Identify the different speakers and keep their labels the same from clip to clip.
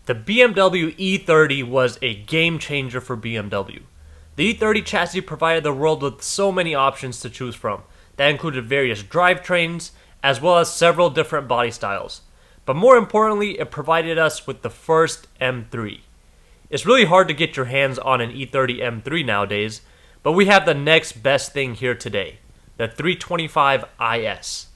Speaker 1: The BMW E30 was a game changer for BMW. The E30 chassis provided the world with so many options to choose from. That included various drivetrains, as well as several different body styles. But more importantly, it provided us with the first M3. It's really hard to get your hands on an E30 M3 nowadays, but we have the next best thing here today, the 325 IS.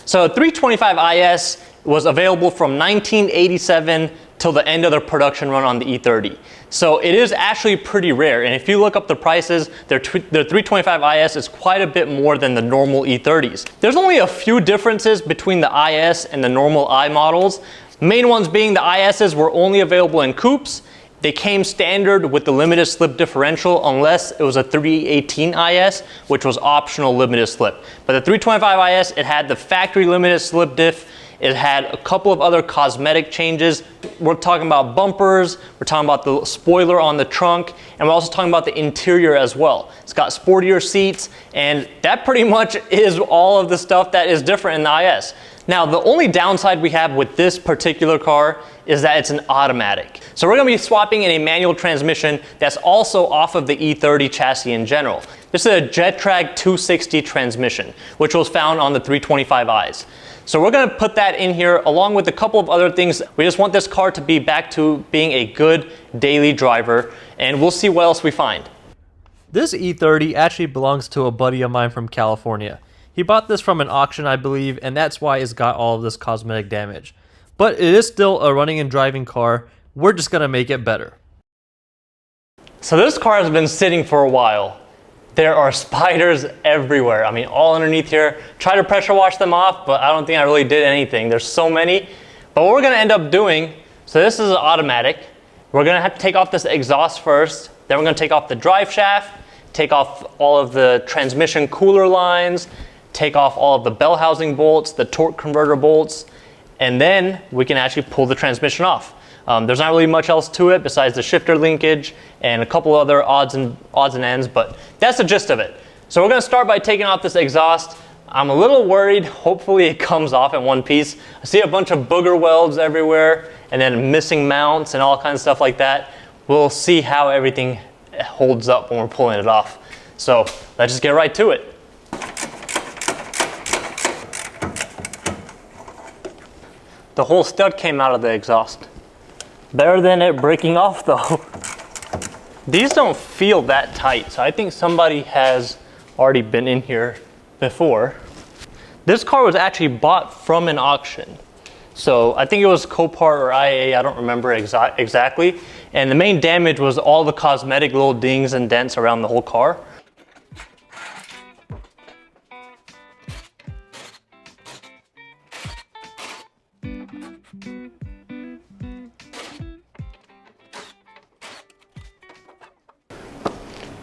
Speaker 2: So 325 IS was available from 1987 till the end of the production run on the E30. So it is actually pretty rare, and if you look up the prices, the 325 IS is quite a bit more than the normal E30s. There's only a few differences between the IS and the normal I models. Main ones being the ISs were only available in coupes. They came standard with the limited slip differential unless it was a 318 IS, which was optional limited slip. But the 325 IS, it had the factory limited slip diff. It had a couple of other cosmetic changes. We're talking about bumpers, we're talking about the spoiler on the trunk, and we're also talking about the interior as well. It's got sportier seats, and that pretty much is all of the stuff that is different in the IS. Now, the only downside we have with this particular car is that it's an automatic. So we're gonna be swapping in a manual transmission that's also off of the E30 chassis in general. This is a Getrag 260 transmission, which was found on the 325i's. So we're gonna put that in here along with a couple of other things. We just want this car to be back to being a good daily driver, and we'll see what else we find.
Speaker 1: This E30 actually belongs to a buddy of mine from California. He bought this from an auction, I believe, and that's why it's got all of this cosmetic damage. But it is still a running and driving car. We're just gonna make it better.
Speaker 2: So this car has been sitting for a while. There are spiders everywhere. I mean, all underneath here. Try to pressure wash them off, but I don't think I really did anything. There's so many. But what we're gonna end up doing, so this is an automatic. We're gonna have to take off this exhaust first. Then we're gonna take off the drive shaft, take off all of the transmission cooler lines, take off all of the Bellhousing bolts, the torque converter bolts, and then we can actually pull the transmission off. There's not really much else to it besides the shifter linkage and a couple other odds and ends, but that's the gist of it. So we're gonna start by taking off this exhaust. I'm a little worried, hopefully it comes off in one piece. I see a bunch of booger welds everywhere and then missing mounts and all kinds of stuff like that. We'll see how everything holds up when we're pulling it off. So let's just get right to it. The whole stud came out of the exhaust. Better than it breaking off though. These don't feel that tight, so I think somebody has already been in here before. This car was actually bought from an auction. So I think it was Copart or IA, I don't remember exactly. And the main damage was all the cosmetic little dings and dents around the whole car.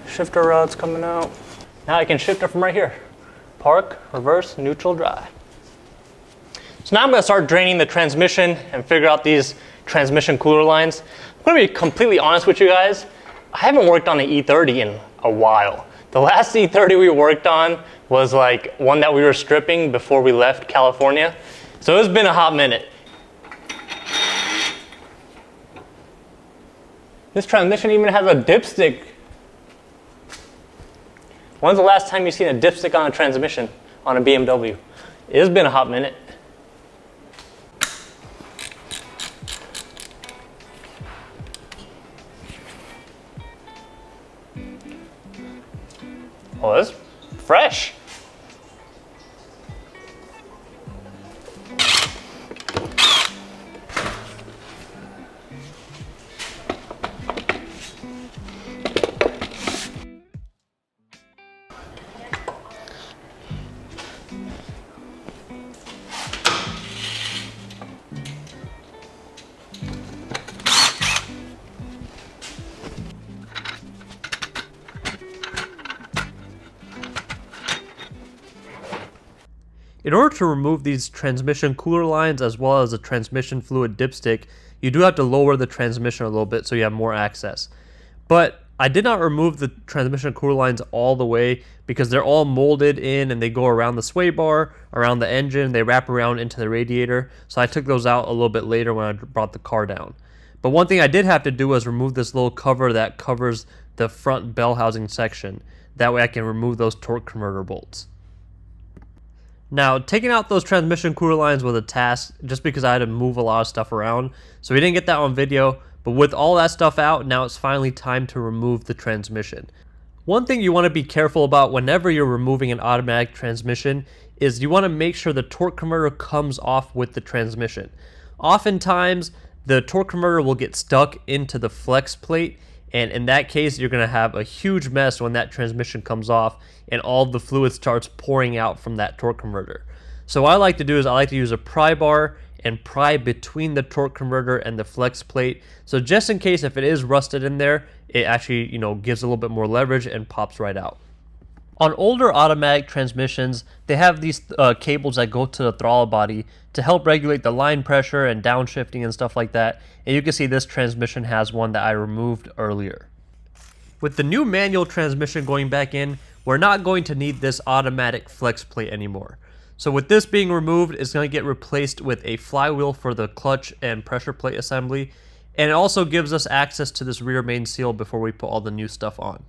Speaker 2: Shifter rod's coming out. Now I can shift it from right here. Park, reverse, neutral, drive. So now I'm gonna start draining the transmission and figure out these transmission cooler lines. I'm gonna be completely honest with you guys. I haven't worked on the E30 in a while. The last E30 we worked on was like one that we were stripping before we left California. So it's been a hot minute. This transmission even has a dipstick. When's the last time you've seen a dipstick on a transmission on a BMW? It's been a hot minute. Oh, that's fresh.
Speaker 1: In order to remove these transmission cooler lines as well as the transmission fluid dipstick, you do have to lower the transmission a little bit so you have more access. But I did not remove the transmission cooler lines all the way because they're all molded in and they go around the sway bar, around the engine, they wrap around into the radiator. So I took those out a little bit later when I brought the car down. But one thing I did have to do was remove this little cover that covers the front bell housing section. That way I can remove those torque converter bolts. Now, taking out those transmission cooler lines was a task just because I had to move a lot of stuff around. So we didn't get that on video. But with all that stuff out, now it's finally time to remove the transmission. One thing you want to be careful about whenever you're removing an automatic transmission is you want to make sure the torque converter comes off with the transmission. Oftentimes, the torque converter will get stuck into the flex plate, and in that case, you're going to have a huge mess when that transmission comes off and all the fluid starts pouring out from that torque converter. So what I like to do is I like to use a pry bar and pry between the torque converter and the flex plate. So just in case if it is rusted in there, it actually, gives a little bit more leverage and pops right out. On older automatic transmissions, they have these cables that go to the throttle body to help regulate the line pressure and downshifting and stuff like that. And you can see this transmission has one that I removed earlier. With the new manual transmission going back in, we're not going to need this automatic flex plate anymore. So with this being removed, it's going to get replaced with a flywheel for the clutch and pressure plate assembly. And it also gives us access to this rear main seal before we put all the new stuff on.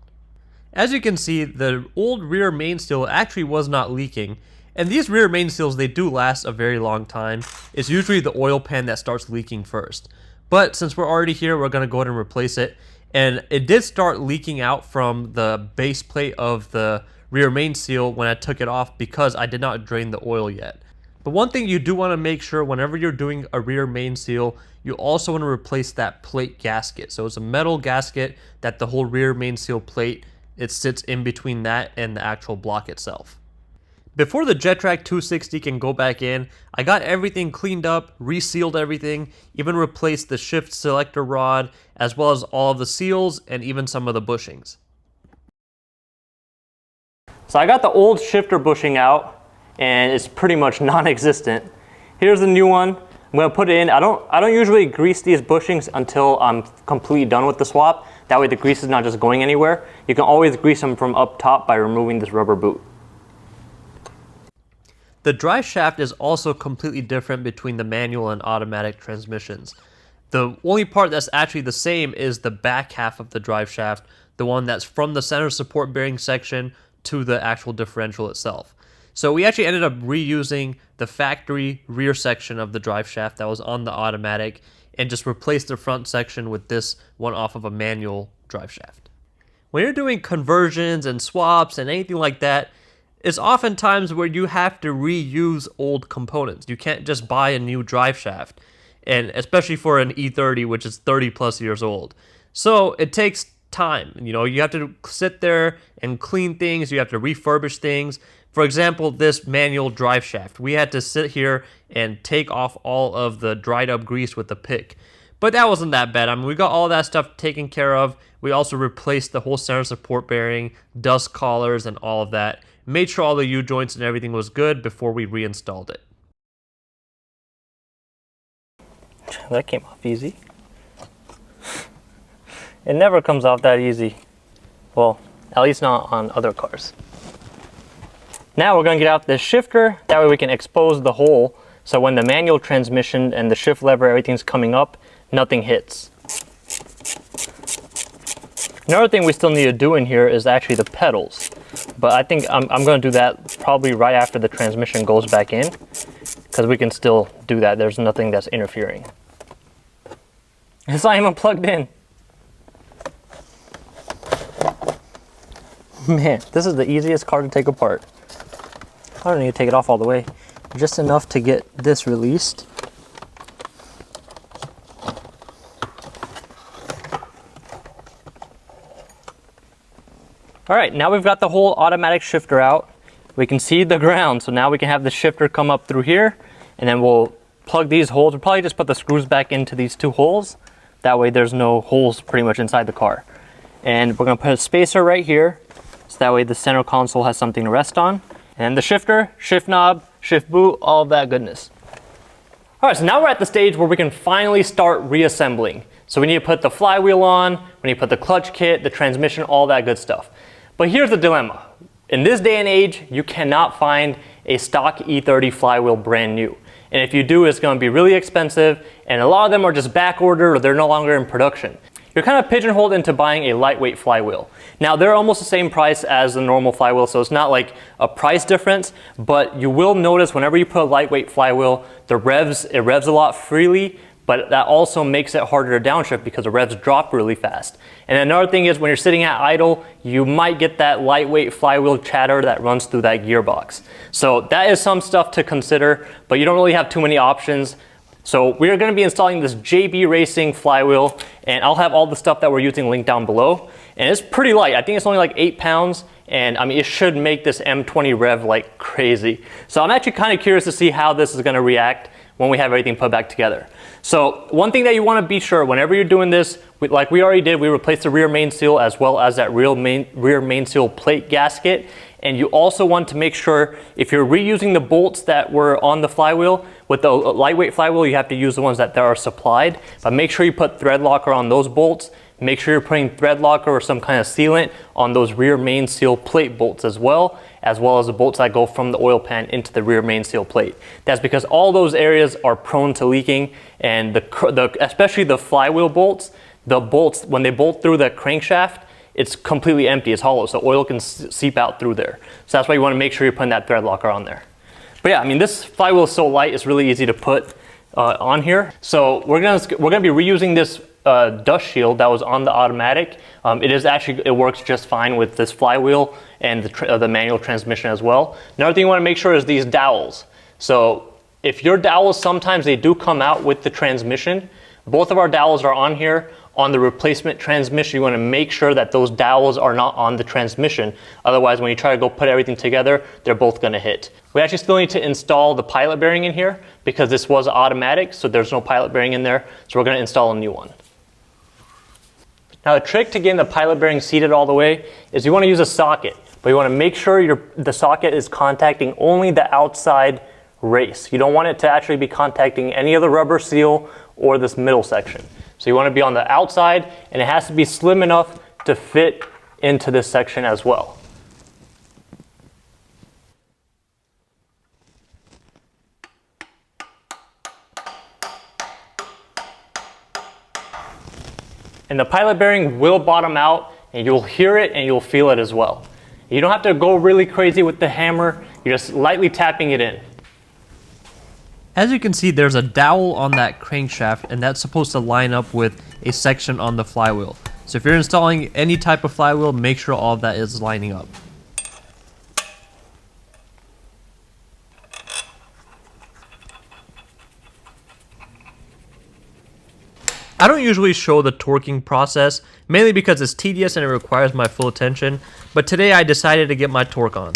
Speaker 1: As you can see, the old rear main seal actually was not leaking. And these rear main seals, they do last a very long time. It's usually the oil pan that starts leaking first. But since we're already here, we're going to go ahead and replace it. And it did start leaking out from the base plate of the rear main seal when I took it off because I did not drain the oil yet. But one thing you do want to make sure whenever you're doing a rear main seal, you also want to replace that plate gasket. So it's a metal gasket that the whole rear main seal plate, it sits in between that and the actual block itself. Before the Getrag 260 can go back in, I got everything cleaned up, resealed everything, even replaced the shift selector rod, as well as all of the seals and even some of the bushings.
Speaker 2: So I got the old shifter bushing out and it's pretty much non-existent. Here's the new one. I'm gonna put it in. I don't usually grease these bushings until I'm completely done with the swap. That way the grease is not just going anywhere. You can always grease them from up top by removing this rubber boot.
Speaker 1: The drive shaft is also completely different between the manual and automatic transmissions. The only part that's actually the same is the back half of the drive shaft, the one that's from the center support bearing section to the actual differential itself. So we actually ended up reusing the factory rear section of the drive shaft that was on the automatic and just replaced the front section with this one off of a manual drive shaft. When you're doing conversions and swaps and anything like that, it's oftentimes where you have to reuse old components. You can't just buy a new drive shaft, and especially for an E30, which is 30 plus years old. So it takes time. You have to sit there and clean things. You have to refurbish things. For example, this manual drive shaft, we had to sit here and take off all of the dried up grease with the pick. But that wasn't that bad. We got all that stuff taken care of. We also replaced the whole center support bearing, dust collars, and all of that. Made sure all the U-joints and everything was good before we reinstalled it.
Speaker 2: That came off easy. It never comes off that easy. Well, at least not on other cars. Now we're going to get out this shifter. That way we can expose the hole. So when the manual transmission and the shift lever, everything's coming up, nothing hits. Another thing we still need to do in here is actually the pedals. But I think I'm going to do that probably right after the transmission goes back in, because we can still do that. There's nothing that's interfering. It's not even plugged in. Man, this is the easiest car to take apart. I don't need to take it off all the way. Just enough to get this released. All right, now we've got the whole automatic shifter out. We can see the ground, so now we can have the shifter come up through here, and then we'll plug these holes. We'll probably just put the screws back into these two holes. That way there's no holes pretty much inside the car. And we're gonna put a spacer right here, so that way the center console has something to rest on. And the shifter, shift knob, shift boot, all of that goodness. All All right, so now we're at the stage where we can finally start reassembling. So we need to put the flywheel on, we need to put the clutch kit, the transmission, all that good stuff. But here's the dilemma. In this day and age, you cannot find a stock E30 flywheel brand new. And if you do, it's going to be really expensive, and a lot of them are just back ordered or they're no longer in production. You're kind of pigeonholed into buying a lightweight flywheel. Now, they're almost the same price as the normal flywheel, so it's not like a price difference, but you will notice whenever you put a lightweight flywheel, it revs a lot freely, but that also makes it harder to downshift because the revs drop really fast. And another thing is when you're sitting at idle, you might get that lightweight flywheel chatter that runs through that gearbox. So that is some stuff to consider, but you don't really have too many options. So we are going to be installing this JB Racing flywheel, and I'll have all the stuff that we're using linked down below. And it's pretty light. I think it's only like 8 pounds, and I mean, it should make this M20 rev like crazy. So I'm actually kind of curious to see how this is going to react when we have everything put back together. So one thing that you want to be sure whenever you're doing this, like we already did, we replaced the rear main seal as well as that rear main seal plate gasket. And you also want to make sure if you're reusing the bolts that were on the flywheel, with the lightweight flywheel, you have to use the ones that are supplied. But make sure you put thread locker on those bolts. Make sure you're putting thread locker or some kind of sealant on those rear main seal plate bolts as well as the bolts that go from the oil pan into the rear main seal plate. That's because all those areas are prone to leaking, and especially the flywheel bolts, when they bolt through the crankshaft, it's completely empty, it's hollow, so oil can seep out through there. So that's why you want to make sure you're putting that thread locker on there. But yeah, I mean, this flywheel is so light, it's really easy to put on here. So we're gonna be reusing this dust shield that was on the automatic. It works just fine with this flywheel and the manual transmission as well. Another thing you want to make sure is these dowels. So if your dowels, sometimes they do come out with the transmission. Both of our dowels are on here. On the replacement transmission, you want to make sure that those dowels are not on the transmission. Otherwise, when you try to go put everything together, they're both going to hit. We actually still need to install the pilot bearing in here because this was automatic, so there's no pilot bearing in there. So we're going to install a new one. Now, the trick to getting the pilot bearing seated all the way is you want to use a socket, but you want to make sure the socket is contacting only the outside race. You don't want it to actually be contacting any of the rubber seal or this middle section. So you want to be on the outside, and it has to be slim enough to fit into this section as well. And the pilot bearing will bottom out, and you'll hear it and you'll feel it as well. You don't have to go really crazy with the hammer, you're just lightly tapping it in.
Speaker 1: As you can see, there's a dowel on that crankshaft, and that's supposed to line up with a section on the flywheel. So if you're installing any type of flywheel, make sure all of that is lining up. I don't usually show the torquing process, mainly because it's tedious and it requires my full attention, but today I decided to get my torque on.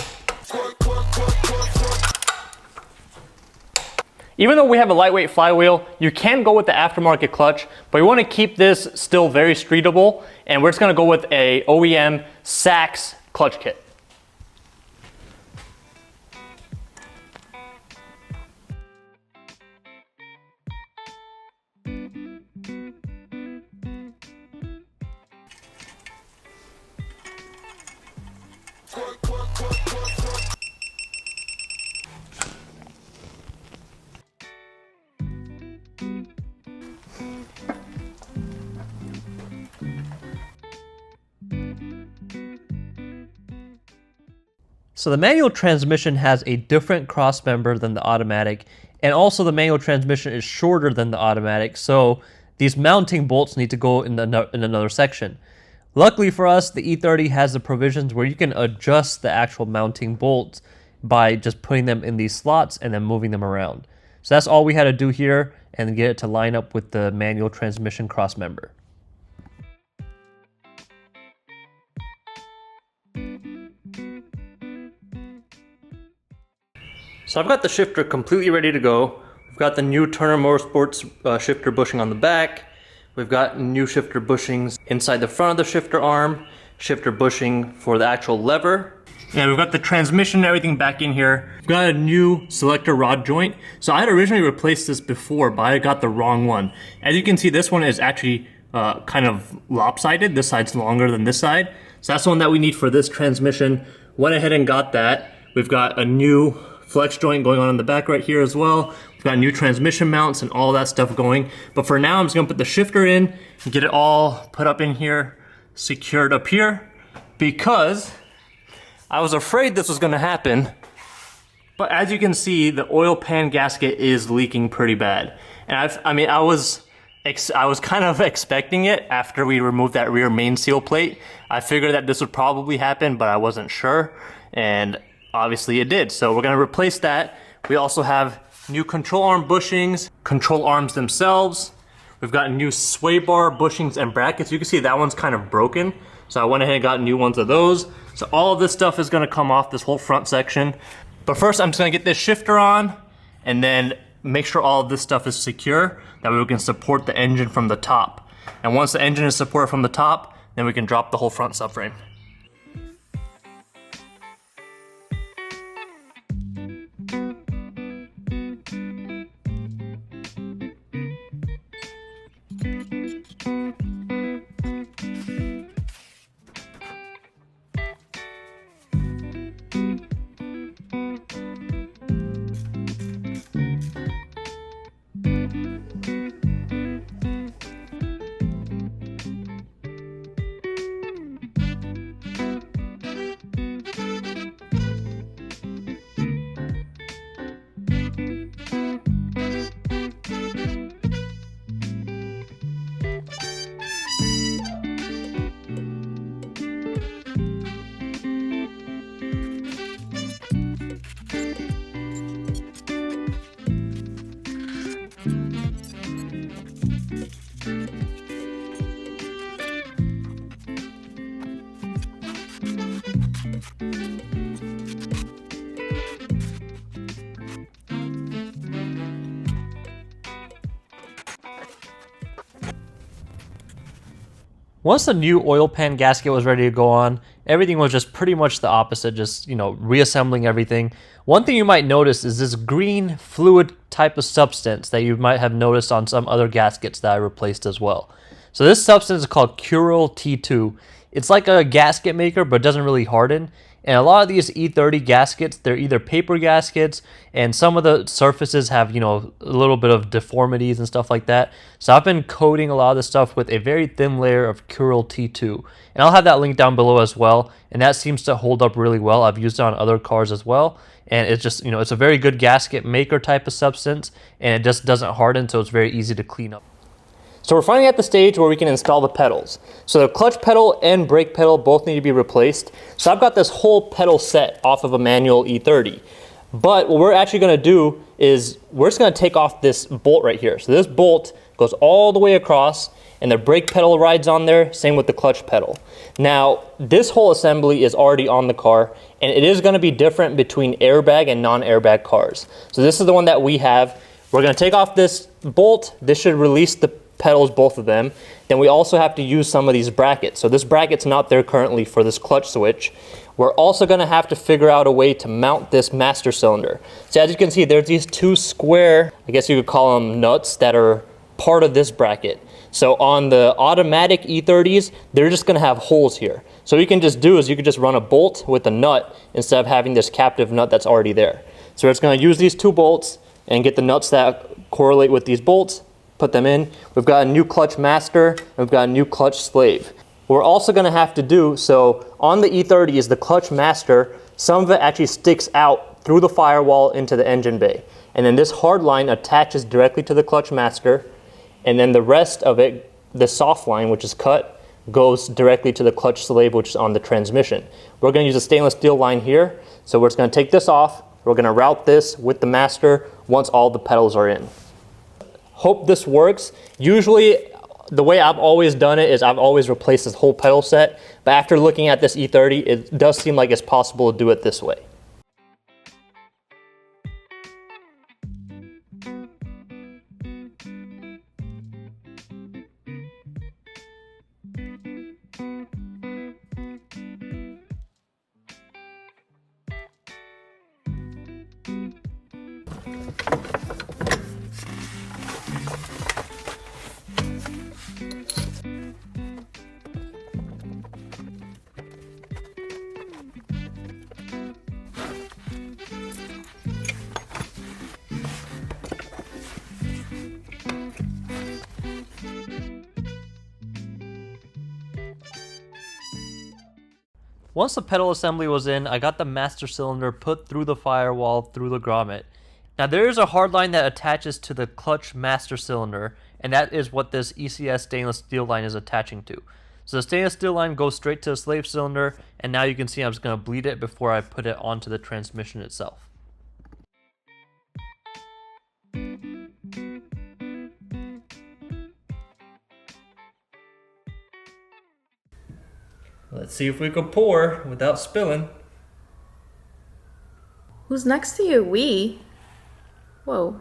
Speaker 2: Even though we have a lightweight flywheel, you can go with the aftermarket clutch, but we want to keep this still very streetable, and we're just going to go with a OEM Sachs Clutch Kit.
Speaker 1: So the manual transmission has a different cross member than the automatic, and also the manual transmission is shorter than the automatic, so these mounting bolts need to go in another section. Luckily for us, the E30 has the provisions where you can adjust the actual mounting bolts by just putting them in these slots and then moving them around. So that's all we had to do here and get it to line up with the manual transmission cross member.
Speaker 2: So I've got the shifter completely ready to go. We've got the new Turner Motorsports shifter bushing on the back. We've got new shifter bushings inside the front of the shifter arm, shifter bushing for the actual lever.
Speaker 1: Yeah, we've got the transmission and everything back in here. We've got a new selector rod joint. So I had originally replaced this before, but I got the wrong one. As you can see, this one is actually kind of lopsided. This side's longer than this side. So that's the one that we need for this transmission. Went ahead and got that. We've got a new flex joint going on in the back right here as well. We've got new transmission mounts and all that stuff going. But for now, I'm just gonna put the shifter in and get it all put up in here, secured up here, because I was afraid this was gonna happen. But as you can see, the oil pan gasket is leaking pretty bad. And I was kind of expecting it after we removed that rear main seal plate. I figured that this would probably happen, but I wasn't sure. And obviously it did. So we're gonna replace that. We also have new control arm bushings, control arms themselves. We've got new sway bar bushings and brackets. You can see that one's kind of broken. So I went ahead and got new ones of those. So all of this stuff is gonna come off this whole front section. But first I'm just gonna get this shifter on and then make sure all of this stuff is secure. That way we can support the engine from the top. And once the engine is supported from the top, then we can drop the whole front subframe.
Speaker 2: Once the new oil pan gasket was ready to go on, everything was just pretty much the opposite, just, reassembling everything. One thing you might notice is this green fluid type of substance that you might have noticed on some other gaskets that I replaced as well. So this substance is called Curil T2. It's like a gasket maker, but it doesn't really harden. And a lot of these E30 gaskets, they're either paper gaskets, and some of the surfaces have, a little bit of deformities and stuff like that. So I've been coating a lot of this stuff with a very thin layer of Curil T2. And I'll have that link down below as well. And that seems to hold up really well. I've used it on other cars as well. And it's just, it's a very good gasket maker type of substance. And it just doesn't harden, so it's very easy to clean up. So we're finally at the stage where we can install the pedals. So the clutch pedal and brake pedal both need to be replaced. So I've got this whole pedal set off of a manual E30. But what we're actually gonna do is we're just gonna take off this bolt right here. So this bolt goes all the way across and the brake pedal rides on there, same with the clutch pedal. Now, this whole assembly is already on the car and it is gonna be different between airbag and non-airbag cars. So this is the one that we have. We're gonna take off this bolt. This should release the pedals, both of them. Then we also have to use some of these brackets. So this bracket's not there currently for this clutch switch. We're also gonna have to figure out a way to mount this master cylinder. So as you can see, there's these two square, I guess you could call them nuts, that are part of this bracket. So on the automatic E30s, they're just gonna have holes here. So what you can just do is you can just run a bolt with a nut instead of having this captive nut that's already there. So we're just gonna use these two bolts and get the nuts that correlate with these bolts, put them in. We've got a new clutch master, and we've got a new clutch slave. What we're also gonna have to do, so on the E30 is the clutch master, some of it actually sticks out through the firewall into the engine bay. And then this hard line attaches directly to the clutch master, and then the rest of it, the soft line, which is cut, goes directly to the clutch slave, which is on the transmission. We're gonna use a stainless steel line here, so we're just gonna take this off, we're gonna route this with the master once all the pedals are in. Hope this works. Usually, the way I've always done it is I've always replaced this whole pedal set, but after looking at this E30, it does seem like it's possible to do it this way.
Speaker 1: Once the pedal assembly was in, I got the master cylinder put through the firewall through the grommet. Now there is a hard line that attaches to the clutch master cylinder, and that is what this ECS stainless steel line is attaching to. So the stainless steel line goes straight to the slave cylinder, and now you can see I'm just going to bleed it before I put it onto the transmission itself. Let's see if we can pour without spilling.
Speaker 3: Who's next to you? We? Whoa.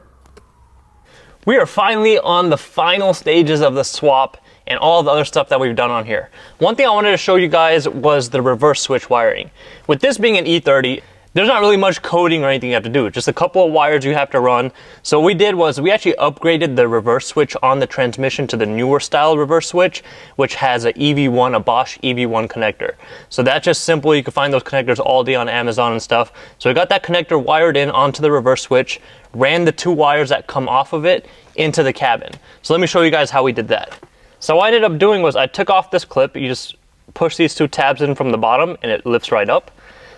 Speaker 2: We are finally on the final stages of the swap and all the other stuff that we've done on here. One thing I wanted to show you guys was the reverse switch wiring. With this being an E30, there's not really much coding or anything you have to do. Just a couple of wires you have to run. So what we did was we actually upgraded the reverse switch on the transmission to the newer style reverse switch, which has a EV1, a Bosch EV1 connector. So that's just simple. You can find those connectors all day on Amazon and stuff. So we got that connector wired in onto the reverse switch, ran the 2 wires that come off of it into the cabin. So let me show you guys how we did that. So what I ended up doing was I took off this clip. You just push these 2 tabs in from the bottom and it lifts right up.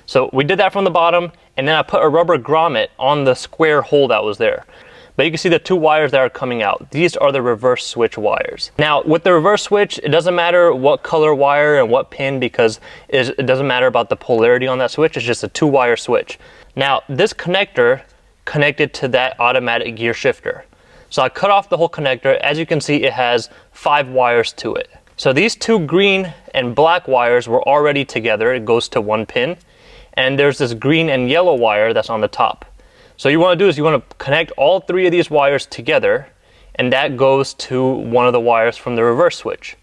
Speaker 2: So we did that from the bottom, and then I put a rubber grommet on the square hole that was there. But you can see the 2 wires that are coming out. These are the reverse switch wires. Now with the reverse switch, it doesn't matter what color wire and what pin, because it doesn't matter about the polarity on that switch. It's just a 2-wire switch. Now this connector connected to that automatic gear shifter. So I cut off the whole connector. As you can see, it has 5 wires to it. So these 2 green and black wires were already together. It goes to 1 pin. And there's this green and yellow wire that's on the top. So what you want to do is you want to connect all 3 of these wires together, and that goes to one of the wires from the reverse switch.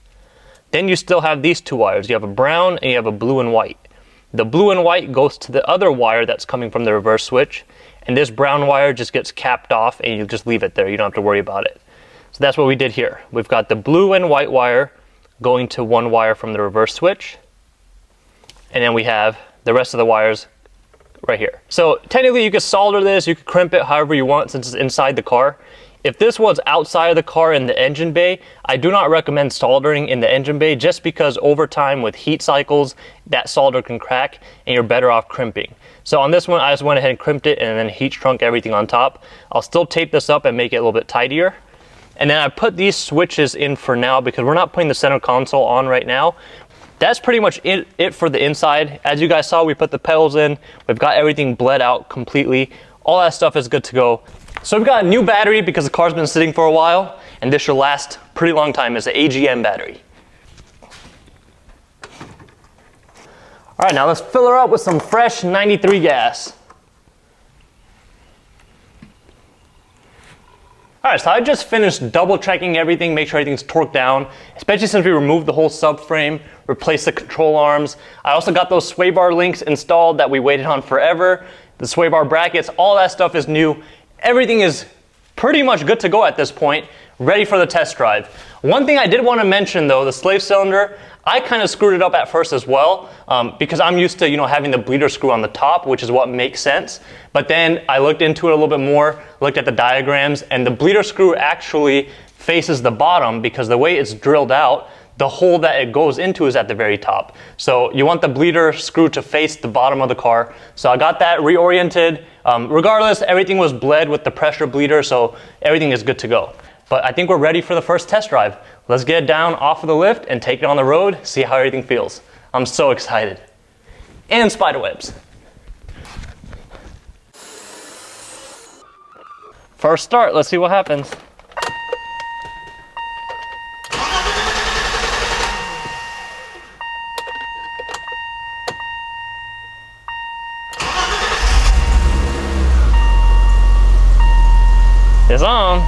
Speaker 2: Then you still have these 2 wires. You have a brown and you have a blue and white. The blue and white goes to the other wire that's coming from the reverse switch, and this brown wire just gets capped off and you just leave it there. You don't have to worry about it. So that's what we did here. We've got the blue and white wire going to 1 wire from the reverse switch, and then we have the rest of the wires right here. So technically you could solder this, you could crimp it however you want since it's inside the car. If this was outside of the car in the engine bay, I do not recommend soldering in the engine bay, just because over time with heat cycles, that solder can crack and you're better off crimping. So on this one, I just went ahead and crimped it and then heat shrunk everything on top. I'll still tape this up and make it a little bit tidier. And then I put these switches in for now because we're not putting the center console on right now. That's pretty much it for the inside. As you guys saw, we put the pedals in. We've got everything bled out completely. All that stuff is good to go. So we've got a new battery because the car's been sitting for a while, and this should last a pretty long time. It's an AGM battery. All right, now let's fill her up with some fresh 93 gas. All right, so I just finished double checking everything, make sure everything's torqued down, especially since we removed the whole subframe, replaced the control arms. I also got those sway bar links installed that we waited on forever. The sway bar brackets, all that stuff is new. Everything is pretty much good to go at this point, ready for the test drive. One thing I did want to mention though, the slave cylinder, I kind of screwed it up at first as well, because I'm used to, having the bleeder screw on the top, which is what makes sense. But then I looked into it a little bit more, looked at the diagrams, and the bleeder screw actually faces the bottom because the way it's drilled out, the hole that it goes into is at the very top. So you want the bleeder screw to face the bottom of the car. So I got that reoriented. Regardless, everything was bled with the pressure bleeder, so everything is good to go. But I think we're ready for the first test drive. Let's get it down off of the lift and take it on the road, see how everything feels. I'm so excited. And spiderwebs. First start, let's see what happens. It's on.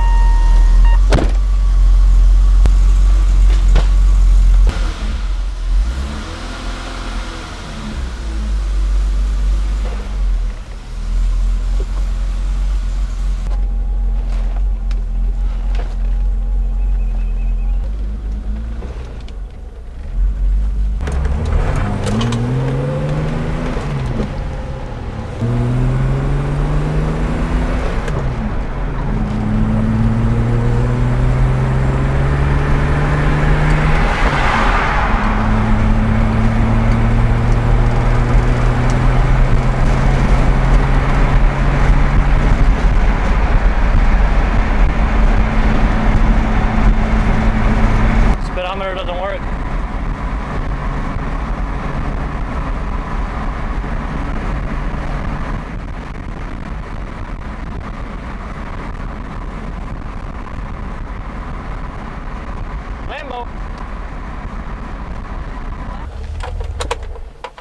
Speaker 2: Lambo.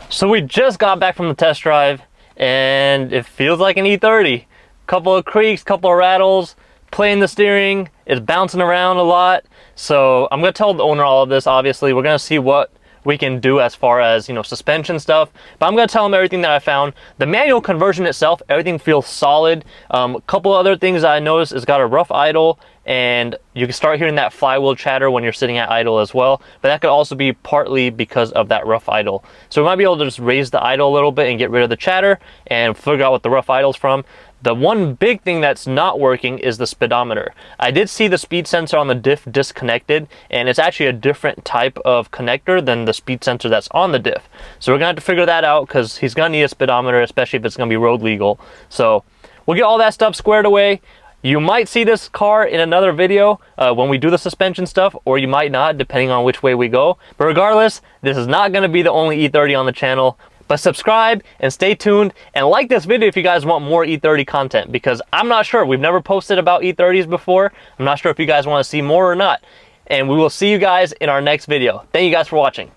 Speaker 2: So we just got back from the test drive and it feels like an E30. Couple of creaks, couple of rattles, playing the steering, it's bouncing around a lot. So I'm gonna tell the owner all of this. Obviously, we're gonna see what we can do as far as, you know, suspension stuff, but I'm gonna tell him everything that I found. The manual conversion itself, everything feels solid. A couple other things that I noticed, it's got a rough idle, and you can start hearing that flywheel chatter when you're sitting at idle as well, but that could also be partly because of that rough idle. So we might be able to just raise the idle a little bit and get rid of the chatter and figure out what the rough idle's from. The one big thing that's not working is the speedometer. I did see the speed sensor on the diff disconnected, and it's actually a different type of connector than the speed sensor that's on the diff. So we're gonna have to figure that out because he's gonna need a speedometer, especially if it's gonna be road legal. So we'll get all that stuff squared away. You might see this car in another video when we do the suspension stuff, or you might not, depending on which way we go. But regardless, this is not gonna be the only E30 on the channel. But subscribe and stay tuned and like this video if you guys want more E30 content, because I'm not sure. We've never posted about E30s before. I'm not sure if you guys want to see more or not. And we will see you guys in our next video. Thank you guys for watching.